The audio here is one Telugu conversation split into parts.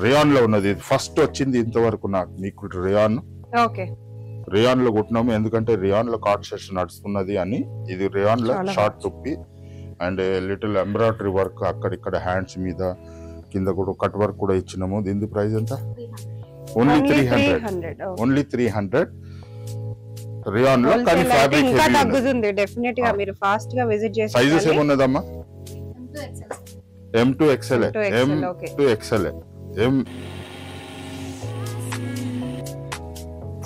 రేయాన్ లో ఉన్నది. ఫస్ట్ వచ్చింది ఇంతవరకు నాకు మీకు రేయాన్. ఓకే, రేయాన్ లో కుట్టినాము ఎందుకంటే రేయాన్ లో కార్డ్ సెట్స్ నడుస్తున్నది అని. ఇది రేయాన్ లో షార్ట్ టుప్పి అండ్ లిటిల్ ఎంబ్రాయిడరీ వర్క్ అక్కడిక్కడ హ్యాండ్స్ మీద కింద కూడా కట్ వర్క్ కూడా ఇచ్చినాము. దీని ప్రైస్ ఎంత? ఓన్లీ 300. ఓన్లీ 300 రియాన్ లో. కానీ ఫ్యాబ్రిక్ ఇంకా తగ్గుతుంది డెఫినెట్ గా. మీరు ఫాస్ట్ గా విజిట్ చేసి సైజెస్ ఏమున్నదమ్మా? M2 XL, M2 XL, M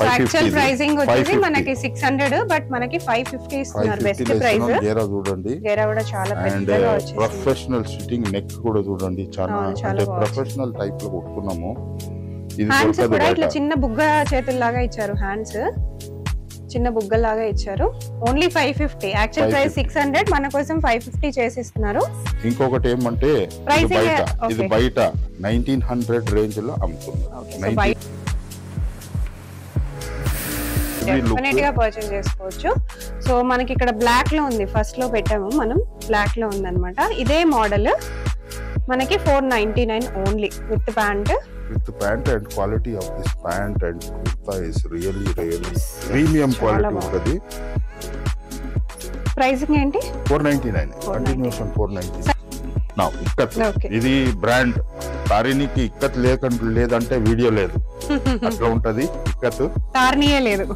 actual pricing వచ్చేసి మనకి 600 బట్ మనకి 550 ఇస్తున్నారు. Best price. గేరా చూడండి, గేరా కూడా చాలా పెద్దగా వచ్చింది. ప్రొఫెషనల్ సిట్టింగ్ నెక్ కూడా చూడండి, చాలా అంటే ప్రొఫెషనల్ టైప్ లో కొట్టుకున్నాము. ఇది హ్యాండ్స్ కూడా ఇట్లా చిన్న బుగ్గ చేతుల్లాగా ఇచ్చారు. హ్యాండ్స్ చిన్న బుగ్గలాగా ఇచ్చారు. ఓన్లీ 550. యాక్చువల్ ప్రైస్ 600, మన కోసం 550 చేసిస్తున్నారు. ఇంకొకటి ఏమంటే ఇది బయట 1900 రేంజ్ లో అమ్ముతున్నారు. డెఫినెట్ గా పర్చేస్ చేసుకోవచ్చు. సో మనకి ఇక్కడ బ్లాక్ లో ఉంది, ఫస్ట్ లో పెట్టాము మనం, బ్లాక్ లో ఉంది అనమాట. ఇదే మోడల్ మనకి 499 only with pant. With the pant and quality of this pant and kurta is really premium quality untadi. Pricing enti 499, continuation 499. Now ikkat idi brand Tarini ki ikkat ledante video ledu atla untadi. Ikkat Tarniye ledu,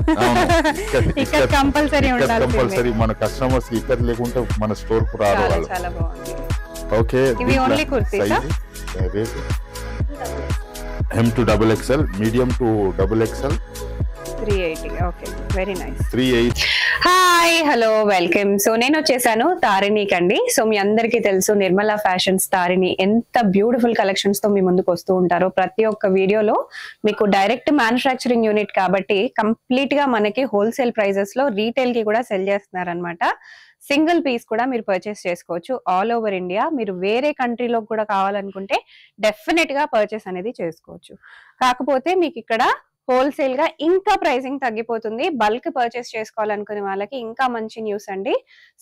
ikkat compulsory undalsinde. Compulsory mana customers ki ikkat lekunte mana store ku raru vallu. Chala baagundi. Okay, ivi only kurtis M2 XXL, medium to XXL 380. Okay, very nice. 380. Hi, hello, welcome. So నేను వచ్చేసాను తారిణికి అండి. సో మీ అందరికీ తెలుసు నిర్మలా ఫ్యాషన్స్ తారిణి ఎంత బ్యూటిఫుల్ కలెక్షన్స్ తో మీ ముందుకు వస్తూ ఉంటారో. ప్రతి ఒక్క వీడియోలో మీకు డైరెక్ట్ మ్యానుఫ్యాక్చరింగ్ యూనిట్ కాబట్టి కంప్లీట్ గా మనకి హోల్సేల్ ప్రైజెస్ లో రీటైల్ కి కూడా సెల్ చేస్తున్నారు అనమాట. సింగిల్ పీస్ కూడా మీరు పర్చేస్ చేసుకోవచ్చు ఆల్ ఓవర్ ఇండియా. మీరు వేరే కంట్రీలో కూడా కావాలనుకుంటే డెఫినెట్ గా పర్చేస్ అనేది చేసుకోవచ్చు. కాకపోతే మీకు ఇక్కడ హోల్సేల్ గా ఇంకా ప్రైసింగ్ తగ్గిపోతుంది. బల్క్ పర్చేస్ చేసుకోవాలనుకునే వాళ్ళకి ఇంకా మంచి న్యూస్ అండి.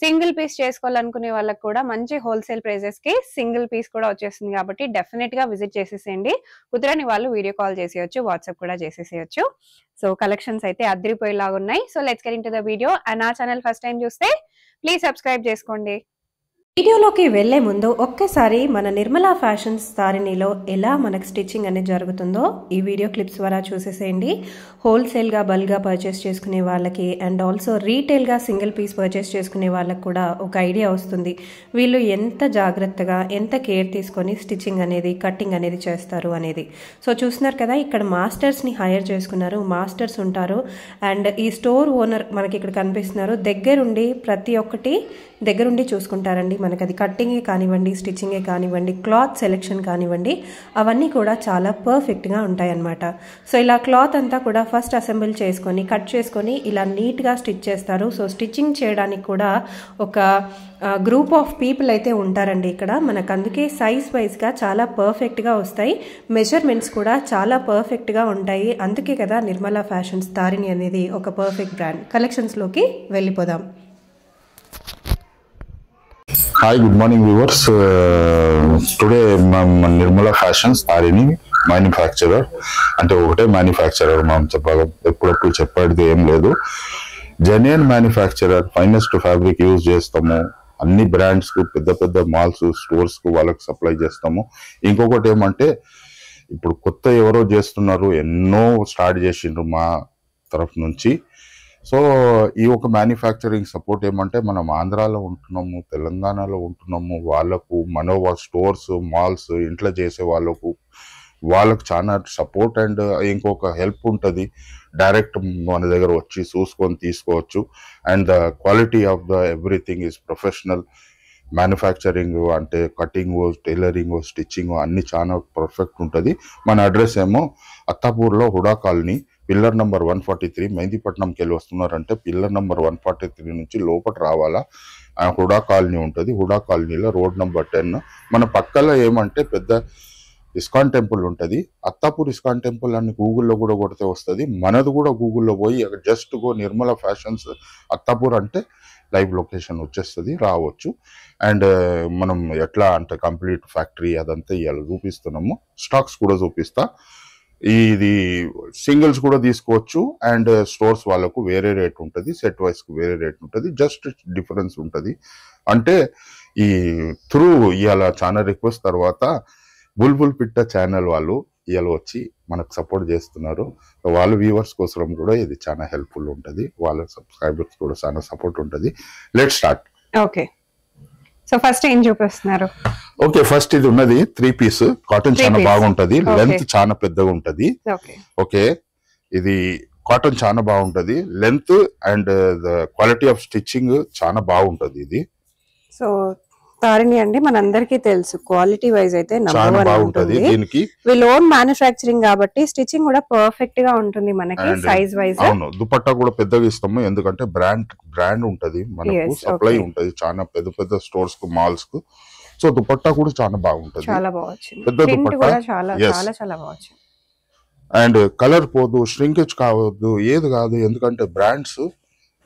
సింగిల్ పీస్ చేసుకోవాలనుకునే వాళ్ళకి కూడా మంచి హోల్సేల్ ప్రైజెస్ కి సింగిల్ పీస్ కూడా వచ్చేస్తుంది కాబట్టి డెఫినెట్ గా విజిట్ చేసేసేయండి. కుదరని వాళ్ళు వీడియో కాల్ చేసేయచ్చు, వాట్సాప్ కూడా చేసేసేయచ్చు. సో కలెక్షన్స్ అయితే అదిరిపోయేలాగా ఉన్నాయి. So let's get into the video. And నా ఛానల్ ఫస్ట్ టైం చూస్తే ప్లీజ్ సబ్స్క్రైబ్ చేసుకోండి. వీడియోలోకి వెళ్లే ముందు ఒక్కసారి మన నిర్మలా ఫ్యాషన్స్ తారిణిలో ఎలా మనకు స్టిచ్చింగ్ అనేది జరుగుతుందో ఈ వీడియో క్లిప్స్ ద్వారా చూసేసేయండి. హోల్సేల్గా బల్క్గా పర్చేస్ చేసుకునే వాళ్ళకి అండ్ ఆల్సో రీటైల్గా సింగిల్ పీస్ పర్చేస్ చేసుకునే వాళ్ళకి కూడా ఒక ఐడియా వస్తుంది. వీళ్ళు ఎంత జాగ్రత్తగా ఎంత కేర్ తీసుకొని స్టిచ్చింగ్ అనేది కట్టింగ్ అనేది చేస్తారు అనేది. సో చూస్తున్నారు కదా, ఇక్కడ మాస్టర్స్ని హైర్ చేసుకున్నారు. మాస్టర్స్ ఉంటారు అండ్ ఈ స్టోర్ ఓనర్ మనకి ఇక్కడ కనిపిస్తున్నారు. దగ్గరుండి ప్రతి ఒక్కటి దగ్గరుండి చూసుకుంటారండి. మనకి అది కట్టింగే కానివ్వండి, స్టిచ్చింగే కానివ్వండి, క్లాత్ సెలెక్షన్ కానివ్వండి, అవన్నీ కూడా చాలా పర్ఫెక్ట్గా ఉంటాయన్నమాట. సో ఇలా క్లాత్ అంతా కూడా ఫస్ట్ అసెంబుల్ చేసుకొని కట్ చేసుకొని ఇలా నీట్గా స్టిచ్ చేస్తారు. సో స్టిచ్చింగ్ చేయడానికి కూడా ఒక గ్రూప్ ఆఫ్ పీపుల్ అయితే ఉంటారండి ఇక్కడ. మనకు అందుకే సైజ్ వైజ్గా చాలా పర్ఫెక్ట్గా వస్తాయి. మెజర్మెంట్స్ కూడా చాలా పర్ఫెక్ట్గా ఉంటాయి. అందుకే కదా నిర్మలా ఫ్యాషన్స్ తారిణి అనేది ఒక పర్ఫెక్ట్ బ్రాండ్. కలెక్షన్స్లోకి వెళ్ళిపోదాం. Hi, good morning viewers. Today Nirmala Fashions Tarini manufacturer అంటే ఒకటే మ్యానుఫ్యాక్చరర్ మనం చెప్పాలి, ఎప్పుడప్పుడు చెప్పేది ఏం లేదు. Genuine manufacturer, finest fabric use చేస్తాము. అన్ని బ్రాండ్స్ కు పెద్ద పెద్ద మాల్స్ స్టోర్స్ కు వాళ్ళకి సప్లై చేస్తాము. ఇంకొకటి ఏమంటే ఇప్పుడు కొత్త ఎవరో చేస్తున్నారు, ఎన్నో స్టార్ట్ చేసిండ్రు మా తరఫు నుంచి. సో ఈ ఒక మ్యానుఫ్యాక్చరింగ్ సపోర్ట్ ఏమంటే మనం ఆంధ్రాలో ఉంటున్నాము, తెలంగాణలో ఉంటున్నాము, వాళ్ళకు మన స్టోర్స్ మాల్స్ ఇంట్లో చేసే వాళ్ళకు చాలా సపోర్ట్ అండ్ ఇంకొక హెల్ప్ ఉంటుంది. డైరెక్ట్ మన దగ్గర వచ్చి చూసుకొని తీసుకోవచ్చు. And the quality of the everything is professional. Manufacturing అంటే కటింగ్, టైలరింగ్, స్టిచ్చింగ్ అన్ని చాలా పర్ఫెక్ట్ ఉంటుంది. మన అడ్రస్ ఏమో అత్తాపూర్లో హుడా కాలనీ, పిల్లర్ నెంబర్ 143. మెహందీపట్నంకి వెళ్ళి వస్తున్నారంటే పిల్లర్ నెంబర్ 143 నుంచి లోపల రావాలా. హుడా కాలనీ ఉంటుంది. హుడా కాలనీలో రోడ్ నెంబర్ 10. మన పక్కలో ఏమంటే పెద్ద ఇస్కాన్ టెంపుల్ ఉంటది. అత్తాపూర్ ఇస్కాన్ టెంపుల్ అని గూగుల్లో కూడా కొడితే వస్తుంది. మనది కూడా గూగుల్లో పోయి just go Nirmala fashions Attapur అంటే లైవ్ లొకేషన్ వచ్చేస్తుంది, రావచ్చు. అండ్ మనం ఎట్లా అంటే కంప్లీట్ ఫ్యాక్టరీ అదంతా ఇవాళ చూపిస్తున్నాము. స్టాక్స్ కూడా చూపిస్తా. ఇది సింగిల్స్ కూడా తీసుకోవచ్చు అండ్ స్టోర్స్ వాళ్ళకు వేరే రేట్ ఉంటుంది, సెట్ వైస్ కు వేరే రేట్ ఉంటుంది, జస్ట్ డిఫరెన్స్ ఉంటుంది. అంటే ఈ త్రూ ఇవాళ చాలా రిక్వెస్ట్ తర్వాత బుల్బుల్ పిట్ట ఛానల్ వాళ్ళు ఇవాళ వచ్చి మనకు సపోర్ట్ చేస్తున్నారు. వాళ్ళ వ్యూవర్స్ కోసం కూడా ఇది చాలా హెల్ప్ఫుల్ ఉంటుంది, వాళ్ళ సబ్స్క్రైబర్స్ కూడా చాలా సపోర్ట్ ఉంటుంది. Let start. Okay, so first ఏం చూపిస్తున్నారు? ఓకే, ఫస్ట్ ఇది ఉన్నది 3 పీస్ కాటన్, చాలా బాగుంటది. లెంత్ చాలా పెద్దగా ఉంటది. ఓకే, ఇది కాటన్ చాలా బాగుంటది. Length and the quality off stitching చాలా బాగుంటది. ఇది సో తారిణి అండి మనందరికీ తెలుసు క్వాలిటీ వైజ్ అయితే చాలా బాగుంటది. దీనికి వీళ్ళ ఓన్ మ్యానుఫ్యాక్చరింగ్ కాబట్టి స్టిచ్చింగ్ కూడా పర్ఫెక్ట్ గా ఉంటుంది మనకి సైజ్ వైజ్. అవును, దుపట్టా కూడా పెద్దగా ఇస్తాము ఎందుకంటే బ్రాండ్ ఉంటది మనకు, సప్లై ఉంటది చాలా పెద్ద పెద్ద స్టోర్స్ కు, మాల్స్ కు. సో దుపట్టా కూడా చాలా బాగుంటది, చాలా బాగుంది. పెద్ద దుపట్టా, చాలా చాలా చాలా బాగుంది. అండ్ కలర్ పోదు, ష్రింకేజ్ కావద్దు, ఏది కాదు. ఎందుకంటే brands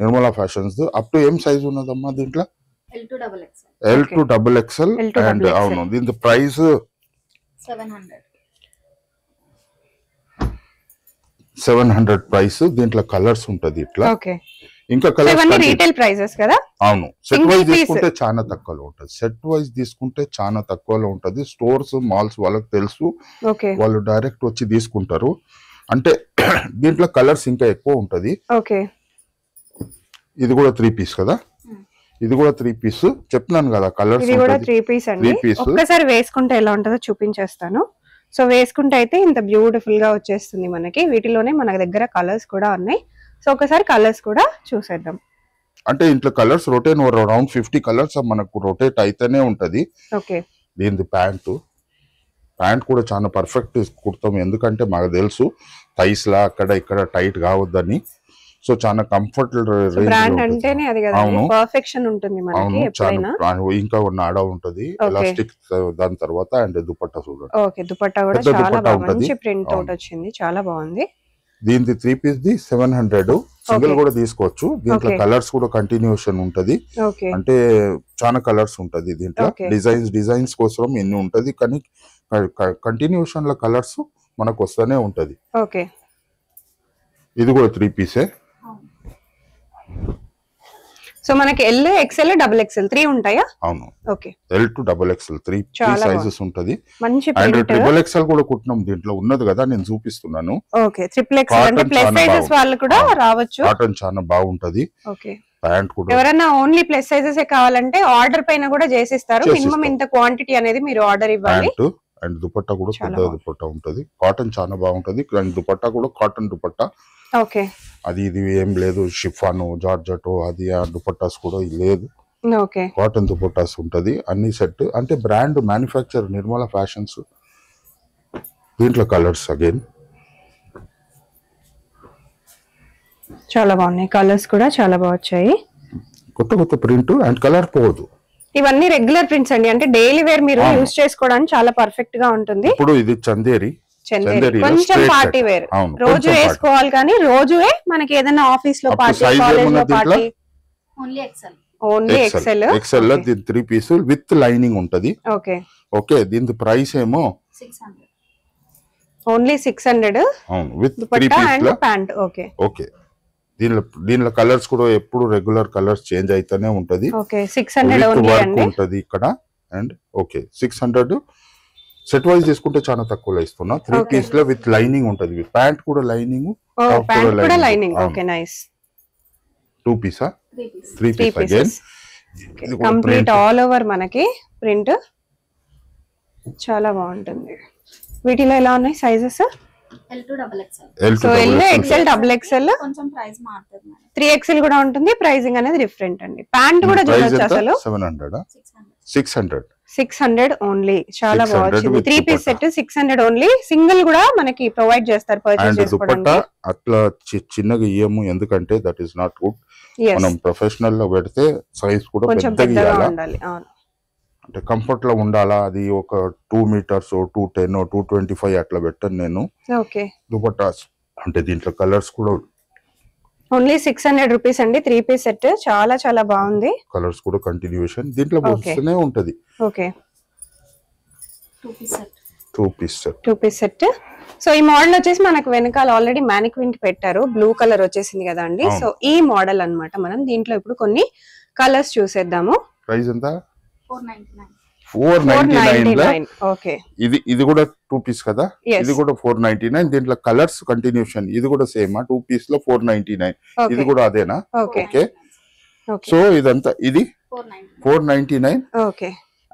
Nirmala fashions up to ఏం సైజ్ ఉన్నదమ్మా దీంట్లో? L2 XXL. అండ్ అవును, దీని ప్రైస్ 700 ప్రైస్. దీంట్లో కలర్స్ ఉంటది ఇట్లా, ఇంకా కలర్స్ రీటైల్ ప్రైసెస్ కదా. అవును, సెట్ వైజ్ తీసుకుంటే చాలా తక్కువలో ఉంటది. సెట్ వైజ్ తీసుకుంటే చాలా తక్కువలో ఉంటది. స్టోర్స్, మాల్స్ వాళ్ళకి తెలుసు, వాళ్ళు డైరెక్ట్ వచ్చి తీసుకుంటారు. అంటే దీంట్లో కలర్స్ ఇంకా ఎక్కువ ఉంటది. ఇది కూడా 3 పీస్ కదా, ఇది కూడా 3 పీస్ చెప్తున్నాను కదా. కలర్స్ ఇది కూడా 3 పీస్ అండి. ఒక్కసారి వేసుకుంటే ఎలా ఉంటుందో చూపించేస్తాను. సో వేసుకుంటే అయితే ఇంత బ్యూటిఫుల్ గా వచ్చేస్తుంది మనకి. వీటిలోనే మన దగ్గర కలర్స్ కూడా ఉన్నాయి. సో ఒకసారి కలర్స్ కూడా చూసేద్దాం. అంటే ఇంట్లో కలర్స్ రొటేట్ అరౌండ్ 50 కలర్స్ మనకు రొటేట్ అయితేనే ఉంటది. ఓకే, దీని ప్యాంట్ కూడా చాలా పర్ఫెక్ట్ కుడతాం, ఎందుకంటే మాకు తెలుసు థైస్ లా అక్కడ ఇక్కడ టైట్ కావద్దని. సో చాలా కంఫర్టబుల్ బ్రాండ్ అంటేనే అది కదా, పర్ఫెక్షన్ ఉంటుంది మనకి ఎప్పుడైనా. ఇంకా నాడా ఉంటది, ఎలాస్టిక్. దాని తర్వాత అండ్ దుపట్టా చూడండి. ఓకే, దుపట్టా కూడా చాలా మంచి ప్రింట్ అవుట్ వచ్చింది, చాలా బాగుంది. దీనికి 3 పీస్ ది 700. సింగిల్ కూడా తీసుకోవచ్చు. దీంట్లో కలర్స్ కూడా కంటిన్యూషన్ ఉంటది. అంటే చాలా కలర్స్ ఉంటది దీంట్లో. డిజైన్స్ కోసం ఎన్ని ఉంటది, కానీ కంటిన్యూషన్ లో కలర్స్ మనకు వస్తూనే ఉంటది. ఓకే, ఇది కూడా 3 పీసే. సో మనకి L, XL, XXL 3 ఉంటాయా? అవును, ఓకే. L2 XXL 3 సైజెస్ ఉంటది. మంచి అండ్ XXL కూడా కుట్టినాం, దీంట్లో ఉన్నది కదా నేను చూపిస్తున్నాను. ఓకే, XXL అంటే ప్లస్ సైజెస్ వాళ్ళు కూడా రావచ్చు. కాటన్ చాలా బాగుంటది. ఓకే, ప్యాంట్ కూడా ఎవరైనా ఓన్లీ ప్లస్ సైజెస్ కావాలంటే ఆర్డర్ పైన కూడా చేసిస్తారు. మినిమం ఇంత క్వాంటిటీ అనేది మీరు ఆర్డర్ ఇవ్వాలి. అండ్ దుపట్టా కూడా పెద్ద దుపట్టా ఉంటది. కాటన్ చాలా బాగుంటది. అండ్ దుపట్టా కూడా కాటన్ దుపట్టా. ఓకే, అది ఇది ఏం లేదు, షిఫాను, జార్జెట్ అది ఆ దుపట్టాస్ కూడా లేదు. ఓకే, కాటన్ దుపట్టాస్ ఉంటది అన్ని సెట్. అంటే బ్రాండ్ మ్యానుఫ్యాక్చర్ నిర్మల ఫ్యాషన్స్. దీంట్లో కలర్స్ అగైన్ చాలా బాగున్నాయి. కలర్స్ కూడా చాలా బాగా వచ్చాయి. కొత్త ప్రింట్ అండ్ కలర్ పోదు. ఇవన్నీ రెగ్యులర్ ప్రింట్స్ అండి, అంటే డైలీ వేర్ మీరు యూజ్ చేసుకోవడానికి చాలా పర్ఫెక్ట్ గా ఉంటుంది. ఇప్పుడు ఇది చందేరి కొంచెం పార్టీ వేర్, రోజు వేసుకోవాలి కానీ రోజువే మనకి ఏదైనా ఆఫీస్ లో పార్టీ, కాలేజ్ లో పార్టీ. Only XL. ఎక్సెల్ లో 3 పీస్ విత్ లైనింగ్ ఉంటది. Okay, okay. దీని ప్రైస్ ఏమో 600. ఓన్లీ 600. అవును, with 3 piece pant. Okay, okay. దీనిలో కలర్స్ కూడా ఎప్పుడు రెగ్యులర్ కలర్స్ చేంజ్ అయితేనే ఉంటది. ఓకే, 600 ఓన్లీ అండి ఉంటది ఇక్కడ. And okay, 600. సెట్ వైజ్ తీసుకుంటే చాలా తక్కువలో ఇస్తున్నా. 3 పీస్ లో విత్ లైనింగ్ ఉంటది. ప్యాంట్ కూడా లైనింగ్, లైనింగ్. Okay, nice. 2 పీసా? 3 piece again. Complete all over మనకి ప్రింట్ చాలా బాగుంటుంది. వీటిలో ఎలా ఉన్నాయి sizes? L2 XXL. So L, XL, XXL. కొంచెం ప్రైస్ మారుతది మేడం. 3XL కూడా ఉంటుంది. ప్రైసింగ్ అనేది డిఫరెంట్ అండి. ప్యాంట్ కూడా చూడొచ్చు అసలు. 700. 600 ఓన్లీ. చాలా బాగుంది. 3 పీస్ సెట్ 600 ఓన్లీ. సింగిల్ కూడా మనకి ప్రొవైడ్ చేస్తారు పర్చేస్ చేసుకోవడానికి. అట్లా చిన్నగా ఇయ్యము, ఎందుకంటే దట్ ఈస్ నాట్ గుడ్. మనం ప్రొఫెషనల్ లో పెడితే సైజ్ కూడా పెద్దగా ఉండాలి. అంటే కంఫర్ట్ లో ఉండాలా, అది ఒక 2 meters 210 225 అట్లా పెట్టాను నేను. ఓకే, దుపట్టాస్ అంటే దీంట్లో కలర్స్ కూడా ఓన్లీ 600 రూపీస్ అండి 3-piece సెట్. చాలా చాలా బాగుంది. కలర్స్ కూడా కంటిన్యూషన్ దీంట్లో వస్తూనే ఉంటది. Okay, 2 piece set. సో ఈ మోడల్ వచ్చేసి మనకు వెనకాల ఆల్రెడీ మ్యానిక్విన్ కి పెట్టారు, బ్లూ కలర్ వచ్చేసింది కదా అండి. సో ఈ మోడల్ అన్నమాట. మనం దీంట్లో ఇప్పుడు కొన్ని కలర్స్ చూసేద్దాము. ప్రైస్ ఎంత? 499. ఓకే, ఇది కూడా 2 piece కదా, ఇది కూడా 499. దీంట్లో కలర్స్ కంటిన్యూషన్. ఇది కూడా సేమ్ 2 piece లో 499. ఇది కూడా అదేనా? ఓకే. సో ఇదంతా ఇది 499. ఓకే,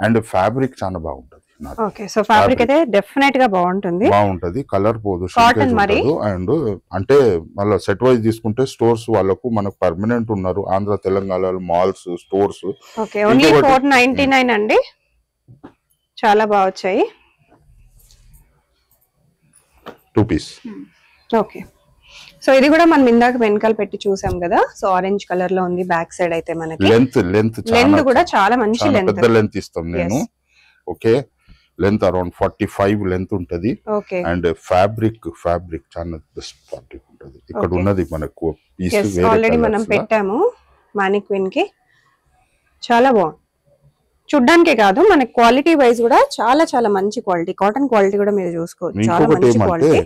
అండ్ ఫ్యాబ్రిక్ చాలా బాగుంటది. ఓకే, సో ఫ్యాబ్రిక్ అయితే డెఫినెట్ గా బాగుంటది. కలర్ పోదు, కాటన్ మరి. అండ్ అంటే మళ్ళీ సెట్ వైజ్ తీసుకుంటే స్టోర్స్ వాళ్ళకు మనకు పర్మనెంట్ ఉన్నారు ఆంధ్ర తెలంగాణలో మాల్స్ స్టోర్స్. ఓకే, ఓన్లీ 499 అండి. చాలా బాగా వచ్చాయి. 2 piece. ఓకే, సో ఇది కూడా మనం ఇందాక వెనకాల పెట్టి చూసాం కదా. సో ఆరెంజ్ కలర్ లో ఉంది. బ్యాక్ సైడ్ అయితే మనకి లెంత్ కూడా చాలా మంచి లెంత్, పెద్ద లెంత్ ఇస్తాం నేను. ఓకే, లెంత్ అరౌండ్ 45 లెంత్ ఉంటది. అండ్ ఫ్యాబ్రిక్ చాలా బెస్ట్ ఫ్యాబ్రిక్ ఉంటది. ఇక్కడ ఉన్నది మనకు పీస్ ఆల్రెడీ మనం పెట్టాము మానిక్విన్ కి. చాలా బాగుంది చూడ్డానికే కాదు, మన క్వాలిటీ వైజ్ కూడా చాలా చాలా మంచి క్వాలిటీ. కాటన్ క్వాలిటీ కూడా మీరు చూసుకోవచ్చు, చాలా మంచి quality.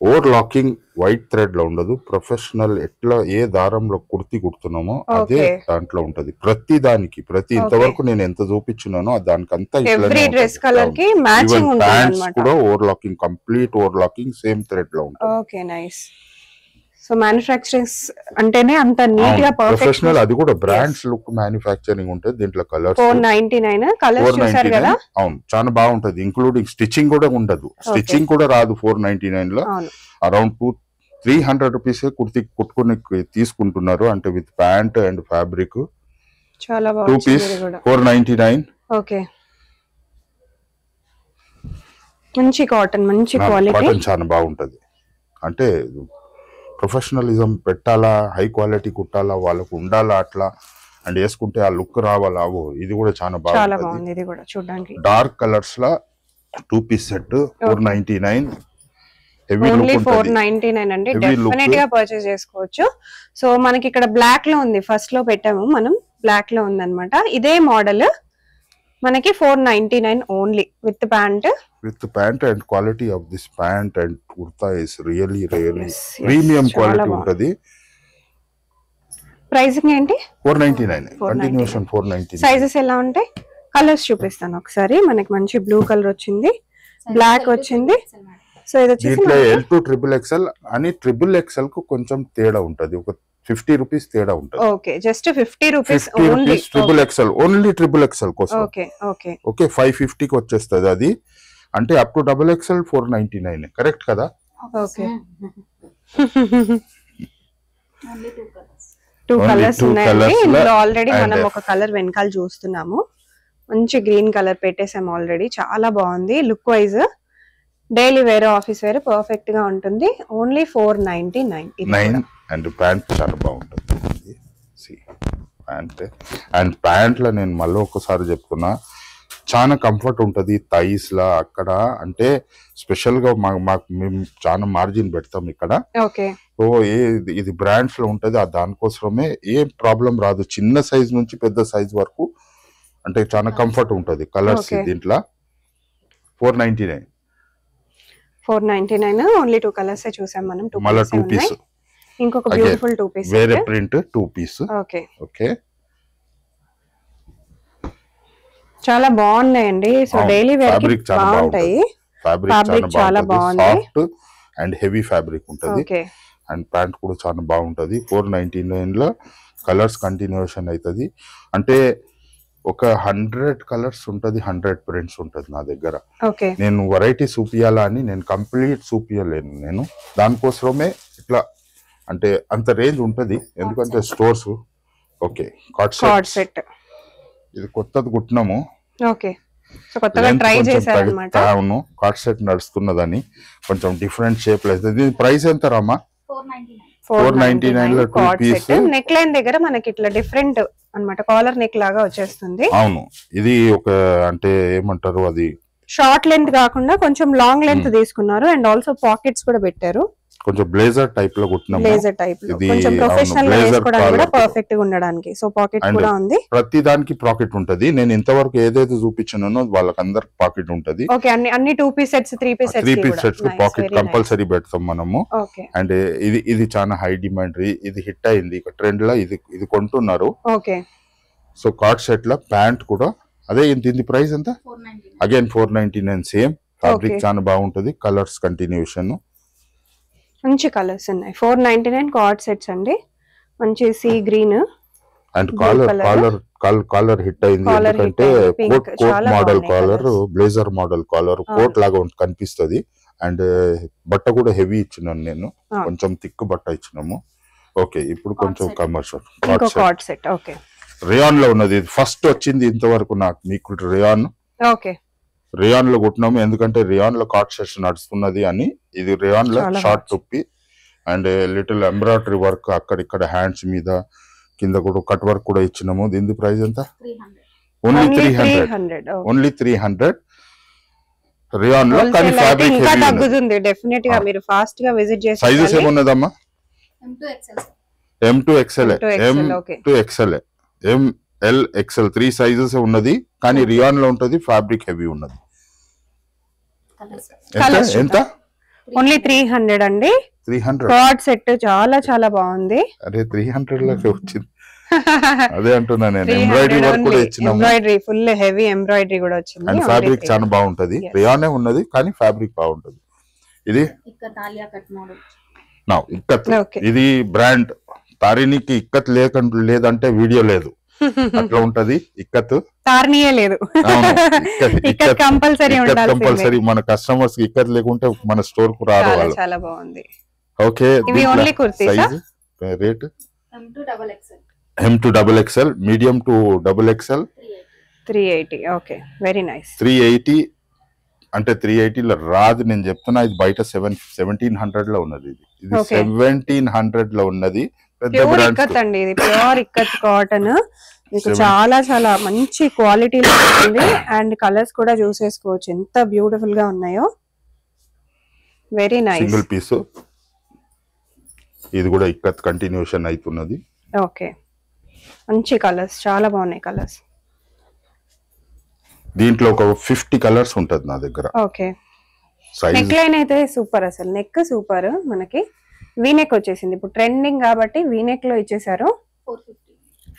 Over locking white thread లో ఉండదు. ప్రొఫెషనల్ ఎట్లా ఏ దారంలో కుర్తి కుడుతున్నామో అదే దాంట్లో ఉంటది. ప్రతి దానికి ఇంతవరకు నేను ఎంత చూపించున్నానో దానికంతా డ్రెస్ కలర్ కి మ్యాచింగ్ ఉంటుంది. కూడా over locking, complete over locking same thread లో ఉంటుంది. Okay, nice. సో మ్యానుఫ్యాక్చరింగ్ అంటేనే అంత నీట్ గా ప్రొఫెషనల్. అది కూడా బ్రాండ్స్ లుక్ మ్యానుఫ్యాక్చరింగ్ ఉంటుంది. దీంట్లో కలర్స్ 499 కలర్స్ చూసారు కదా. అవును, చాలా బాగుంటది. ఇంక్లూడింగ్ స్టిచ్చింగ్ కూడా ఉండదు. స్టిచ్చింగ్ కూడా రాదు 499 లో. అరౌండ్ 300 రూపీస్ కుర్తి కుట్టుకుని తీసుకుంటున్నారు. అంటే విత్ ప్యాంట్ అండ్ ఫ్యాబ్రిక్. చాలా 2 piece 499. ఓకే, మంచి కాటన్, మంచి క్వాలిటీ. చాలా బాగుంటది. అంటే ప్రొఫెషనలిజం పెట్టాలా, హై క్వాలిటీ కుట్టాలా, వాళ్ళకు ఉండాలా అట్లా, అండ్ వేసుకుంటే ఆ లుక్ రావాలా. ఇది కూడా చాలా బాగుంది. ఇది కూడా చూడడానికి డార్క్ కలర్స్ లా 2 piece సెట్ 499. ఓన్లీ 499 అండి. డెఫినెట్ గా పర్చేస్ చేసుకోవచ్చు. సో మనకి ఇక్కడ బ్లాక్ లో ఉంది, ఫస్ట్ లో పెట్టాము మనం, బ్లాక్ లో ఉంది అనమాట. ఇదే మోడల్ మనకి 499 only with pant and quality of this pant and kurta is really premium quality ఉంటది. ప్రైసింగ్ ఏంటి? 499. కంటిన్యూషన్ 499. సైజెస్ ఎలా ఉంటాయి? కలర్స్ చూపిస్తాను ఒకసారి. మనకి మంచి బ్లూ కలర్ వచ్చింది, బ్లాక్ వచ్చింది. సో ఇది వచ్చేసి L2 XXL అని XXL కు కొంచెం తేడా ఉంటది. ఒక 50 రూపీస్ తేడా ఉంటది. Okay, just 50 rupees only. XXL only XXL కోసం. ఓకే 550 కి వచ్చేస్తుంది అది. అంటే అప్ టు XXL 499 కరెక్ట్ కదా? ఓకే, 2 కలర్స్ ఉన్నాయండి ఇందులో. ఆల్రెడీ మనం ఒక కలర్ వెనకాల చూస్తున్నాము. మంచి గ్రీన్ కలర్ పెట్టేసాము ఆల్రెడీ. చాలా బాగుంది look wise. Daily wear, office wear perfect గా ఉంటుంది. ఓన్లీ 499. అండ్ ప్యాంట్ చాలా బాగుంటుంది. అండ్ ప్యాంట్ లో నేను మళ్ళీ ఒకసారి చెప్తున్నా, చాలా కంఫర్ట్ ఉంటుంది థైస్ లా. అక్కడ అంటే స్పెషల్ గా మాకు మేము చాలా మార్జిన్ పెడతాం ఇక్కడ. సో ఇది బ్రాండ్స్ లో ఉంటది. దానికోసమే ఏ ప్రాబ్లం రాదు. చిన్న సైజ్ నుంచి పెద్ద సైజ్ వరకు అంటే చాలా కంఫర్ట్ ఉంటది. కలర్స్ దీంట్లో 499 ఓన్లీ 2 కలర్స్ చూసాం మనం. 2 piece ఇంకొక బ్యూటిఫుల్ 2 piece వేరే ప్రింట్ 2 piece. ఓకే, చాలా బాగున్నాయండి. సో డైలీ వేర్ కి బాగుంటాయి. ఫ్యాబ్రిక్ చాలా బాగుంది. సాఫ్ట్ అండ్ హెవీ ఫ్యాబ్రిక్ ఉంటది. అండ్ ప్యాంట్ కూడా చాలా బాగుంటది. 499 లో కలర్స్ కంటిన్యూషన్ అవుతుంది. అంటే ఒక 100 కలర్స్ ఉంటది, 100 ప్రింట్స్ ఉంటది నా దగ్గర. నేను వెరైటీ చూపియాలా అని నేను కంప్లీట్ చూపియలేను. నేను దానికోసమే ఇట్లా అంటే అంత రేంజ్ ఉంటది. ఎందుకంటే స్టోర్స్. ఓకే, కార్డ్ సెట్ ఇది కొత్తది కుట్టినాము. అవును, కార్డ్ సెట్ నడుస్తున్నదని కొంచెం డిఫరెంట్ షేప్ లో. దీని ప్రైస్ ఎంత రామా? 499 లో 2 పీస్. నెక్ లైన్ దగ్గర మనకి ఇట్లా డిఫరెంట్ అన్నమాట, కాలర్ నెక్ లాగా వచ్చేస్తుంది. అవును, ఇది ఒక అంటే ఏమంటారు, అది షార్ట్ లెంత్ కాకుండా కొంచెం లాంగ్ లెంత్ తీసుకున్నారు. అండ్ ఆల్సో పాకెట్స్ కూడా పెట్టారు. కొంచెం బ్లేజర్ టైప్ లో కుట్టినాము. బ్లేజర్ టైప్ లో కొంచెం ప్రొఫెషనల్ గా వేసుకోవడానికి కూడా పర్ఫెక్ట్ గా ఉండడానికి. సో పాకెట్ కూడా ఉంది. ప్రతి దానికి పాకెట్ ఉంటది. నేను ఇంతవరకు ఏదైతే చూపించానో వాళ్ళకందరికి పాకెట్ ఉంటది. ఓకే, అన్ని 2 పీస్ sets 3 piece sets 3 piece sets కి పాకెట్ కంపల్సరీ పెడతాం మనము. అండ్ ఇది చాలా హై డిమాండ్, ఇది హిట్ అయింది ట్రెండ్ లో, ఇది కొంటున్నారు. ఓకే, సో కార్డ్ సెట్ లో ప్యాంట్ కూడా అదే. దీని ప్రైస్ ఎంత? అగైన్ 499. సేమ్ ఫ్యాబ్రిక్ చాలా బాగుంటది. కలర్స్ కంటిన్యూషన్, మంచి కలర్స్ ఉన్నాయి. 499 కార్డ్ సెట్స్ అండి. మంచి sea green and collar hit అయింది. ఎందుకంటే coat model collar, blazer model collar, coat లాగా కనిపిస్తుంది. అండ్ బట్ట కూడా హెవీ ఇచ్చినాను నేను, కొంచెం థిక్ బట్ట ఇచ్చినాము. ఓకే, ఇప్పుడు కొంచెం commercial card set. Okay, rayon లో ఉన్నది. ఫస్ట్ వచ్చింది ఇంతవరకు నాకు మీకు రేయాన్. ఓకే, రేయాన్ లో కుట్టినాము, ఎందుకంటే రేయాన్ లో కార్డ్ సెట్స్ నడుస్తున్నది అని. ఇది రేయాన్ లో షార్ట్ టుప్పి అండ్ లిటిల్ ఎంబ్రాయిడరీ వర్క్ అక్కడిక్కడ హ్యాండ్స్ మీద, కింద కూడా కట్ వర్క్ కూడా ఇచ్చినాము. దీని ప్రైస్ ఎంత? ఓన్లీ 300. ఓన్లీ 300 రేయాన్ లో. కానీ ఫ్యాబ్రిక్ ఇంకా తగ్గుతుంది డెఫినెట్ గా. మీరు ఫాస్ట్ గా విజిట్ చేసి. సైజెస్ ఏమున్నదమ్మా? M2 XL, M2 XL, ML XL 3 sizes ఉన్నది. కానీ రియాన్ లో ఉంటది, ఫ్యాబ్రిక్ హెవీ ఉన్నది. ఎంత? ఓన్లీ 300 అండి. 300 కార్డ్ సెట్ చాలా చాలా బాగుంది. అరే 300 లాగా వచ్చింది. అదే అంటున్నా నేను. ఎంబ్రాయిడరీ వర్క్ కూడా ఇచ్చినాము. ఎంబ్రాయిడరీ ఫుల్ హెవీ ఎంబ్రాయిడరీ కూడా వచ్చింది. అండ్ ఫ్యాబ్రిక్ చాలా బాగుంటది. రియానే ఉన్నది కానీ ఫ్యాబ్రిక్ బాగుంటది. ఇది ఇక్కత్. ఇది బ్రాండ్ తారిణికి ఇక్కత్ లేదంటే వీడియో లేదు, అట్లా ఉంటది. ఇక్కత్ తారిణియే లేదు, ఇక్కత్ కంపల్సరీ. మన కస్టమర్స్ కి ఇక్కత్ లేకుంటే మన స్టోర్ కు రారు వాళ్ళు. చాలా బాగుంది. Okay, rate M2 XXL, medium to XXL 380. Okay, very nice. 380 అంటే 380 లో రాదు, నేను చెప్తున్నా. ఇది బయట 1700 లో ఉన్నది. ఇది 1700 లో ఉన్నది. ప్యూర్ ఇక్కత్ అండి, ఇది ప్యూర్ ఇక్కత్ కాటన్. మీకు చాలా చాలా మంచి క్వాలిటీలో ఉంటుంది. అండ్ కలర్స్ కూడా చూసేసుకోవచ్చు ఎంత బ్యూటిఫుల్ గా ఉన్నాయో. Very nice. Single piece. ఇది కూడా ఇక్కత్ కంటిన్యూషన్ అవుతున్నది. ఓకే, మంచి కలర్స్, చాలా బాగున్నాయి కలర్స్. దీంట్లో ఒక 50 కలర్స్ ఉంటది నా దగ్గర. ఓకే, నెక్ లైన్ అయితే సూపర్, అసలు నెక్ సూపర్. మనకి వీనెక్ వచ్చేసింది ఇప్పుడు ట్రెండింగ్ కాబట్టి వీనెక్ లో ఇచ్చేసారు.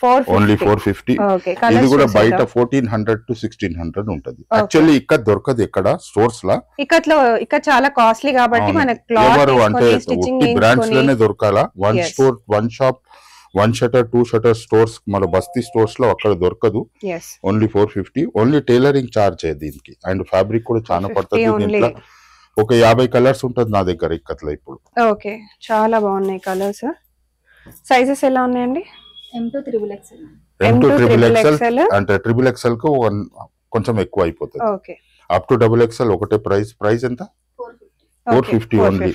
450. ఇది కూడా బయట 1400 to 1600 ఉంటది. యాక్చువల్లీ ఇక్కడ దొరకదు ఎక్కడ స్టోర్స్ లా. ఇక్కడ చాలా కాస్ట్లీ కాబట్టి మనకి ఎవరు అంటే బ్రాండ్స్ లోనే దొరకాలా. One store, one shop, 1 shutter 2 shutter stores, మన బస్తీ స్టోర్స్ లో అక్కడ దొరకదు. ఓన్లీ 450. ఓన్లీ టైలరింగ్ చార్జ్ దీనికి. అండ్ ఫ్యాబ్రిక్ కూడా చాలా పడుతుంది. దీంట్లో ఒక 50 కలర్స్ ఉంటది నా దగ్గర ఇక్కత్లో ఇప్పుడు. ఓకే, చాలా బాగున్నాయి కలర్స్. సైజెస్ ఎలా ఉన్నాయండి? M2 XXL అంటే XXL కు కొంచెం ఎక్కువ అయిపోతుంది. ఓకే, అప్ టు XXL ఒకటే ప్రైస్ ఎంత? 450 ఓన్లీ.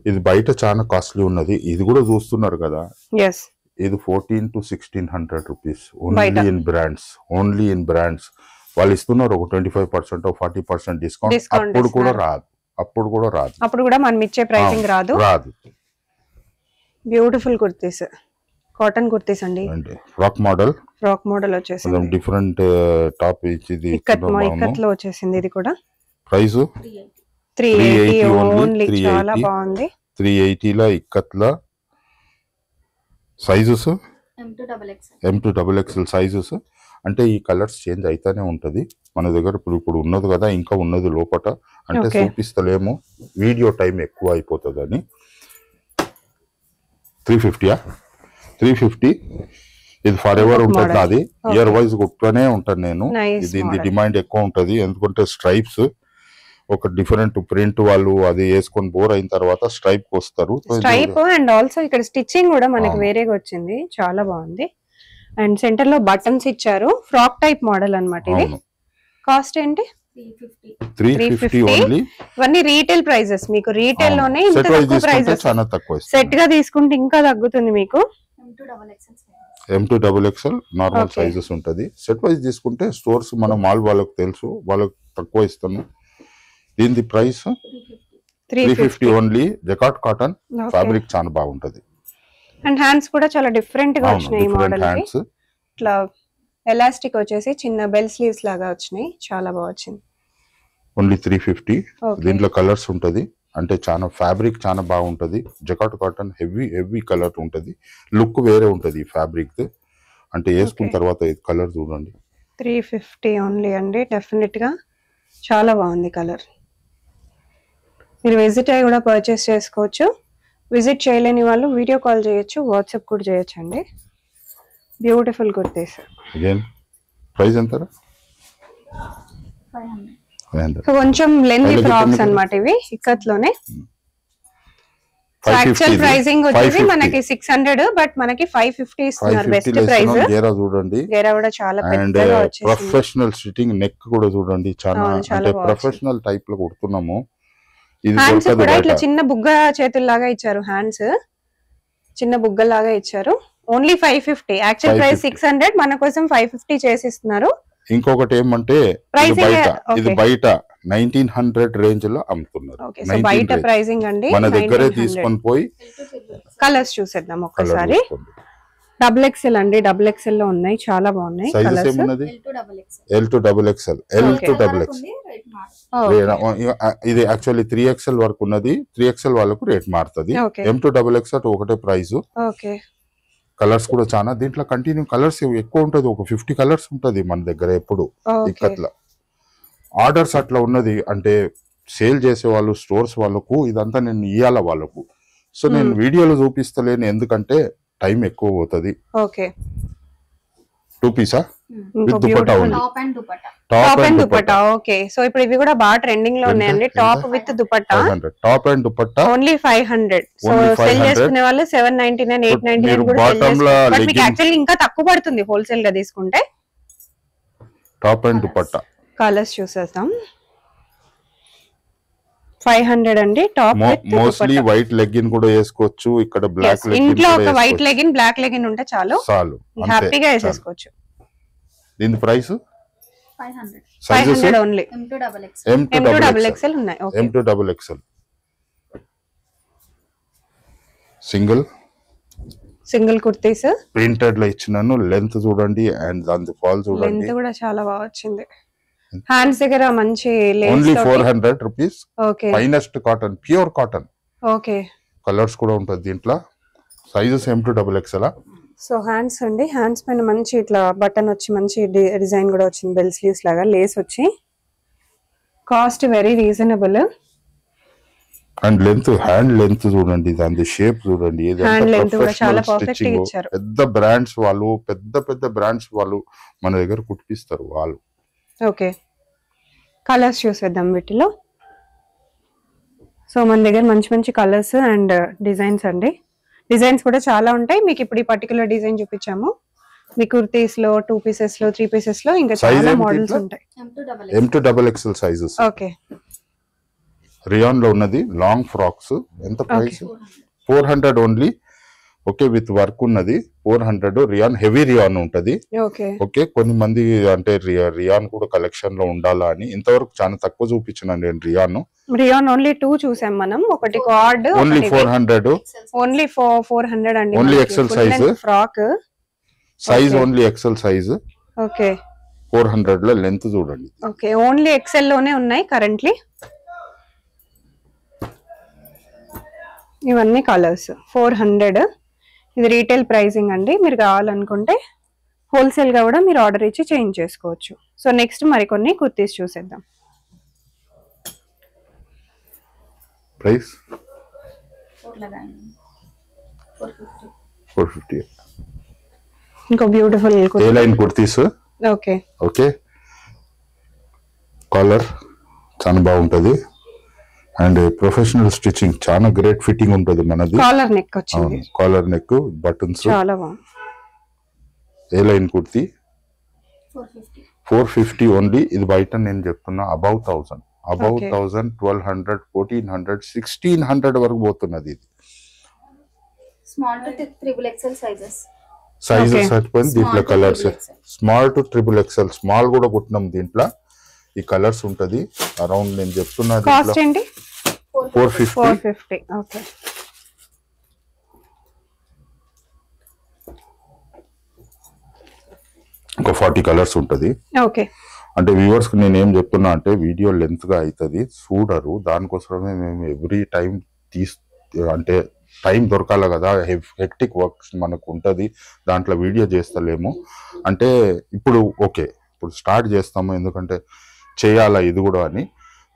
ఇది బయట చాలా కాస్ట్లీ ఉన్నది. ఇది కూడా చూస్తున్నారు కదా. ఇది 1400 to 1600 rupees. Only in brands, only in brands. వాళ్ళు ఇస్తున్నారు ఒక 25% 40% డిస్కౌంట్. అప్పుడు కూడా రాదు, అప్పుడు కూడా మనం ఇచ్చే ప్రైసింగ్ రాదు. బ్యూటిఫుల్ కుర్తీస్, కాటన్ కుర్తీస్ అండి. ఫ్రాక్ మోడల్ వచ్చేసింది. డిఫరెంట్ టాప్ ఇది ఇక్కత్ లో వచ్చేసింది. ఇది కూడా ప్రైస్ 380 ఓన్లీ. చాలా బాగుంది. 380 లో ఇక్కత్ లో సైజెస్ M2 XXL సైజెస్. అంటే ఈ కలర్స్ చేంజ్ అయితేనే ఉంటది మన దగ్గర. ఇప్పుడు ఉన్నది కదా, ఇంకా ఉన్నది లోపట. అంటే చూపిస్తలేము, వీడియో టైం ఎక్కువ అయిపోతుంది అని. 350. ఇది ఫర్ ఎవర్ ఉంటుంది నాది. ఇయర్ వైజ్ కుట్టునే ఉంటాను నేను. దీని డిమాండ్ ఎక్కువ ఉంటది, ఎందుకంటే స్ట్రైప్స్ ఒక డిఫరెంట్ ప్రింట్. వాళ్ళు అది వేసుకొని బోర్ అయిన తర్వాత స్ట్రైప్ వస్తారు. స్ట్రైప్ అండ్ ఆల్సో ఇక్కడ స్టిచ్చింగ్ కూడా మనకి వేరేగా వచ్చింది, చాలా బాగుంది. అండ్ సెంటర్ లో బటన్స్ ఇచ్చారు. ఫ్రాక్ టైప్ మోడల్ అన్నమాట. ఇది కాస్ట్ ఏంటి? 350 ఓన్లీ. ఇవన్నీ రీటైల్ ప్రైజెస్, మీకు రీటైల్ లోనే ఇంత తక్కువ ప్రైజెస్. చాలా తక్కువ. సెట్ గా తీసుకుంటే ఇంకా తగ్గుతుంది మీకు. M2XXL నార్మల్ సైజెస్ ఉంటది. సెట్ వైజ్ తీసుకుంటే స్టోర్స్ మన మాల్ వాళ్ళకి తెలుసు, వాళ్ళకి తక్కువ ఇస్తాను. దీని ప్రైస్ 350 ఓన్లీ. జకాట్ కాటన్ ఫ్యాబ్రిక్ చాలా బాగుంటది. అండ్ హ్యాండ్స్ కూడా చాలా డిఫరెంట్ గా వచ్చినాయి ఈ మోడల్ కి. ఇట్లా ఎలాస్టిక్ వచ్చేసి చిన్న బెల్ స్లీవ్స్ లాగా వచ్చినాయి, చాలా బాగా వచ్చింది. ఓన్లీ 350. దీంట్లో కలర్స్ ఉంటది, అంటే చాలా ఫ్యాబ్రిక్ చాలా బాగుంటది. జకాట్ కాటన్ హెవీ కలర్ ఉంటది, లుక్ వేరే ఉంటది ఫ్యాబ్రిక్. అంటే వేసుకున్న తర్వాత కలర్ చూడండి. 350 ఓన్లీ అండి. డెఫినెట్ గా చాలా బాగుంది కలర్. మీరు విజిట్ అయ్యి కూడా పర్చేస్ చేసుకోవచ్చు. విజిట్ చేయలేని వాళ్ళు వీడియో కాల్ చేయొచ్చు, వాట్సాప్ కూడా చేయొచ్చు అండి. బ్యూటిఫుల్ కుర్తీస్. అగైన్ ప్రైస్ ఎంత? 500. కొంచెం లెంతీ ఫ్రాక్స్ అన్నమాట ఇవి, ఇక్కత్లోనే. యాక్చువల్ ప్రైసింగ్ వచ్చేసి మనకి 600, బట్ మనకి 550 ఇస్తున్నారు. Best price. గేరా చూడండి, గేరా కూడా చాలా పెద్దగా వచ్చేసింది. ప్రొఫెషనల్ సిట్టింగ్, నెక్ కూడా చూడండి, చాలా అంటే ప్రొఫెషనల్ టైప్ లో కుడుతున్నాము. హ్యాండ్స్ కూడా ఇట్లా చిన్న బుగ్గ చేతుల్లాగా ఇచ్చారు. హ్యాండ్స్ చిన్న బుగ్గలాగా ఇచ్చారు. ఓన్లీ 550. యాక్చువల్ ప్రైస్ 600, మన కోసం 550 చేసిస్తున్నారు. ఇంకొకటి ఏమంటే ఇది బయట 1900 రేంజ్ లో అమ్ముతున్నారు. బయట ప్రైసింగ్ అండి. మన దగ్గరే తీసుకొని పోయి కలర్స్ చూసేద్దాం ఒక్కసారి. XXL అండి, XXL లో ఉన్నాయి, చాలా బాగున్నాయి. సైజెస్ ఏమున్నది? L2XXL. ఇది యాక్చువల్లీ 3XL వరకు ఉన్నది. 3XL వాళ్ళకు రేట్ మారుతుంది. M2XXL ఒకటే ప్రైస్. కలర్స్ కూడా చాలా, దీంట్లో కంటిన్యూ కలర్స్ ఎక్కువ ఉంటది. ఒక 50 కలర్స్ ఉంటది మన దగ్గర ఎప్పుడు. ఇక్కత్లా ఆర్డర్స్ అట్లా ఉన్నది, అంటే సేల్ చేసే వాళ్ళు, స్టోర్స్ వాళ్ళకు ఇదంతా నేను ఇయ్యాల వాళ్ళకు. సో నేను వీడియోలో చూపిస్తలేను, ఎందుకంటే టైం ఎక్కువ పోతుంది. 2 పీసా విత్ దుపట్టా ఉంది. Top and dupatta. Okay, so ఇప్పుడు ఇవి కూడా బాగా ట్రెండింగ్ లో ఉన్నాయండి. Top with dupatta. Top and dupatta only 500. So cell చేసుకునే వాళ్ళు 799, 899 కూడా సెల్ చేసుకోవచ్చు. బట్ మీకు యాక్చువల్లీ ఇంకా తక్కువ పడుతుంది హోల్సేల్ గా తీసుకుంటే. టాప్ అండ్ దుపట్టా కలర్స్ చూసేద్దాం. 500 అండి. టాప్ మోస్ట్లీ వైట్ లెగ్గిన్ కూడా వేసుకోవచ్చు. ఇక్కడ బ్లాక్ లెగ్గిన్, ఇంట్లో ఒక వైట్ లెగ్గిన్, బ్లాక్ లెగ్గిన్ ఉంటే చాలు, హ్యాపీగా వేసేసుకోవచ్చు. దీని ప్రైస్ 500 ఓన్లీ. M2XXL ఉన్నాయి. M2XXL సింగిల్ కుర్తీస్ ప్రింటెడ్ లో ఇచ్చినాను. లెంత్ చూడండి అండ్ దాని ఫాల్ చూడండి. లెంత్ కూడా చాలా బాగా వచ్చింది. హ్యాండ్స్ దగ్గర మంచి lace. Only 400 rupees. Okay, finest cotton, pure cotton. Okay, colours కూడా ఉంటది దీంట్లో. Sizes M2XXL. సో హ్యాండ్స్ అండి, హ్యాండ్స్ పైన మంచి ఇట్లా బటన్ వచ్చి మంచి డిజైన్ కూడా వచ్చింది, బెల్ స్లీవ్స్ లాగా లేస్ వచ్చి. Cost very reasonable. And length, hand length చూడండి, దాని షేప్ చూడండి. హ్యాండ్ లెంత్ కూడా చాలా పర్ఫెక్ట్ గా ఇచ్చారు. పెద్ద బ్రాండ్స్ వాళ్ళు, పెద్ద బ్రాండ్స్ వాళ్ళు మన దగ్గర కుట్టిస్తారు వాళ్ళు. ఓకే, కలర్స్ చూసేద్దాం వీటిలో. సో మన దగ్గర మంచి కలర్స్ అండ్ డిజైన్స్ అండి. డిజైన్స్ కూడా చాలా ఉంటాయి. మీకు ఇప్పుడు ఈ పర్టికులర్ డిజైన్ చూపించాము. మీ కుర్తీస్ లో 2 పీసెస్ లో 3 పీసెస్ లో ఇంకా చాలా మోడల్స్ ఉంటాయి. M2XXL sizes. ఓకే, రియాన్ లో ఉన్నది లాంగ్ ఫ్రాక్స్. ఎంత price? 400 only. Okay, with work ఉన్నది. 400. రియాన్, హెవీ రియాన్ ఉంటది. ఓకే, కొన్ని మంది అంటే రియాన్ కూడా కలెక్షన్ లో ఉండాలా అని ఇంతవరకు చాలా తక్కువ చూపించిన నేను రియాన్. రియాన్ ఓన్లీ 2 చూసాం మనం. ఒకటి కార్డ్ ఓన్లీ 400. ఓన్లీ 400 అండి. Only XL size frock size, only XL size. Okay, 400 లో లెంత్ చూడండి. ఓకే, ఓన్లీ XL లోనే ఉన్నాయి కరెంట్లీ. ఇవన్నీ కలర్స్ 400. ఇది రీటైల్ ప్రైసింగ్ అండి. మీరు కావాలనుకుంటే హోల్సేల్ గా కూడా మీరు ఆర్డర్ ఇచ్చి చేంజ్ చేసుకోవచ్చు. సో నెక్స్ట్ మరికొన్ని కుర్తీస్ చూసేద్దాం. ప్రైస్ 450. ఇంకో beautiful A line kurtis. Okay, okay, collar చాలా బాగుంటది అండ్ ప్రొఫెషనల్ స్టిచ్చింగ్, చాలా గ్రేట్ ఫిట్టింగ్ ఉంటది మనది. కాలర్ నెక్ వచ్చింది. కాలర్ నెక్, బటన్స్ చాలా బాగుంది. A line kurti 450 only. ఇది బయట నేను చెప్తున్నా అబౌవ్ 1000. Above Okay. 1000, 1200, 1400, 1600 వరకు పోతున్నది ఇది. Small to triple XL sizes. Sizes సరిపోయింది. Small దీంట్లో to colours triple XL. Small to triple XL, small కూడా కుట్టినాం దీంట్లో. ఈ కలర్స్ ఉంటది అరౌండ్ నేను చెప్తున్నా కాస్ట్ ఏంటి? 450. 450. ఓకే. ఒక 40 కలర్స్ ఉంటది. ఓకే. అంటే వ్యూవర్స్ కి నేను ఏం చెప్తున్నా అంటే వీడియో లెంత్ గా అవుతుంది, చూడరు. దానికోసమే మేము ఎవ్రీ టైం అంటే టైం దొరకాలి కదా, హెక్టిక్ వర్క్స్ మనకు ఉంటది, దాంట్లో వీడియో చేస్తలేము. అంటే ఇప్పుడు ఓకే, ఇప్పుడు స్టార్ట్ చేస్తాము, ఎందుకంటే చేయాలా ఇది కూడా అని.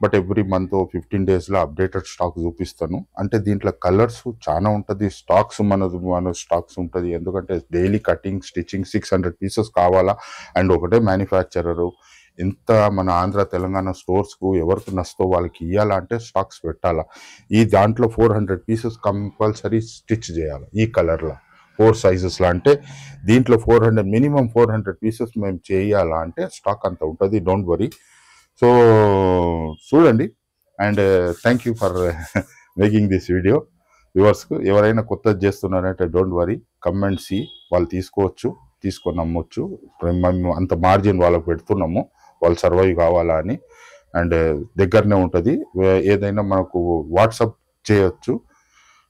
బట్ ఎవ్రీ మంత్ 15 daysలో అప్డేటెడ్ స్టాక్ చూపిస్తాను. అంటే దీంట్లో కలర్స్ చాలా ఉంటుంది, స్టాక్స్ మన స్టాక్స్ ఉంటుంది. ఎందుకంటే డైలీ కటింగ్ స్టిచ్చింగ్ 600 pieces కావాలా. అండ్ ఒకటే మ్యానుఫ్యాక్చరరు, ఎంత మన ఆంధ్ర తెలంగాణ స్టోర్స్కు ఎవరికి నచ్చో వాళ్ళకి ఇవ్వాలా అంటే స్టాక్స్ పెట్టాలా. ఈ దాంట్లో 400 pieces కంపల్సరీ స్టిచ్ చేయాలి ఈ కలర్లో 4 sizesలో. అంటే దీంట్లో 400 మినిమం 400 pieces మేము చేయాలా అంటే స్టాక్ అంత ఉంటుంది. Don't worry. సో చూడండి. And thank you for making this video. వ్యూవర్స్కు ఎవరైనా కొత్తది చేస్తున్నారంటే డోంట్ వరీ, కమెంట్ సి, వాళ్ళు తీసుకోవచ్చు, తీసుకొని నమ్మొచ్చు. మేము అంత మార్జిన్ వాళ్ళకు పెడుతున్నాము, వాళ్ళు సర్వైవ్ కావాలా అని. అండ్ దగ్గరనే ఉంటుంది. ఏదైనా మనకు వాట్సాప్ చేయొచ్చు,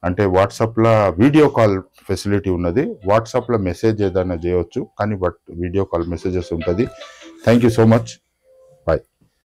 అంటే వాట్సాప్లో వీడియో కాల్ ఫెసిలిటీ ఉన్నది. వాట్సాప్లో మెసేజ్ ఏదైనా చేయొచ్చు, కానీ బట్ వీడియో కాల్ మెసేజెస్ ఉంటుంది. Thank you so much.